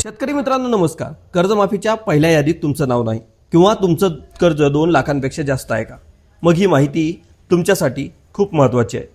शेतकरी मित्रांनो नमस्कार। कर्जमाफीच्या पहिल्या यादीत तुमचं नाव नाही किंवा तुमचं कर्ज 2 लाखांपेक्षा जास्त आहे का? मग ही माहिती तुमच्यासाठी खूप महत्त्वाची आहे,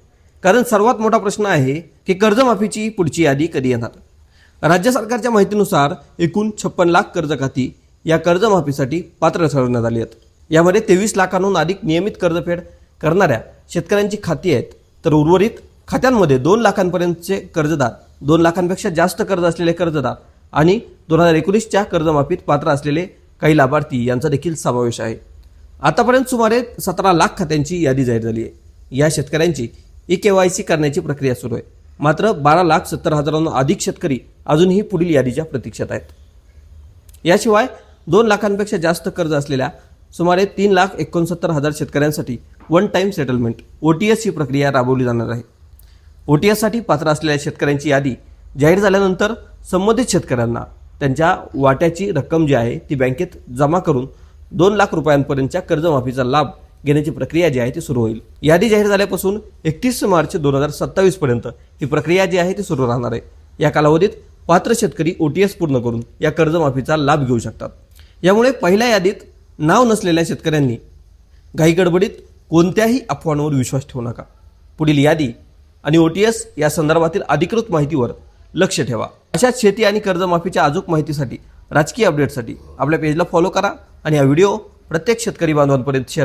कारण सर्वात मोठा प्रश्न आहे की कर्जमाफीची पुढची यादी कधी येणार। राज्य सरकारच्या माहितीनुसार एकूण 56 लाख कर्ज खाती या कर्जमाफीसाठी पात्र ठरवण्यात आली आहेत। यामध्ये 23 लाखांहून अधिक नियमित कर्जफेड करणाऱ्या शेतकऱ्यांची खाती आहेत, तर उर्वरित खात्यांमध्ये 2 लाखांपर्यंतचे कर्जदार, 2 लाखांपेक्षा जास्त कर्ज असलेले कर्जदार आणि 2019च्या कर्जमाफीत पात्र असलेले काही लाभार्थी यांचा देखील समावेश आहे। आतापर्यंत सुमारे 17 लाख खात्यांची यादी जाहीर झाली आहे। या शेतकऱ्यांची ई-KYC करण्याची प्रक्रिया सुरू आहे, मात्र 12,70,000हून अधिक शेतकरी अजूनही पुढील यादीच्या प्रतीक्षेत आहेत। याशिवाय 2 लाखांपेक्षा जास्त कर्ज असलेल्या सुमारे 3,69,000 शेतकऱ्यांसाठी वन टाइम सेटलमेंट OTS ही प्रक्रिया राबवली जाणार आहे। OTS साठी पात्र असलेल्या शेतकऱ्यांची यादी जाहीर झाल्यानंतर संबंधित शेतकऱ्यांना त्यांच्या वाट्याची रक्कम जी आहे ती बँकेत जमा करून 2 लाख रुपयांपर्यंतच्या कर्जमाफीचा लाभ घेण्याची प्रक्रिया जी आहे ती सुरू होईल। यादी जाहीर झाल्यापासून 31 मार्च 2027 पर्यंत ही प्रक्रिया जी आहे ती सुरू राहणार आहे। या कालावधीत पात्र शेतकरी OTS पूर्ण करून या कर्जमाफीचा लाभ घेऊ शकतात। यामुळे पहिल्या यादीत नाव नसलेल्या शेतकऱ्यांनी घाईगडबडीत कोणत्याही अफवांवर विश्वास ठेवू नका। पुढील यादी आणि OTS या संदर्भातील अधिकृत माहितीवर लक्ष ठेवा। अशाच शेती आणि कर्जमाफीच्या अचूक माहितीसाठी, राजकीय अपडेटसाठी आपल्या पेजला फॉलो करा आणि हा व्हिडिओ प्रत्येक शेतकरी बांधवांपर्यंत शेअर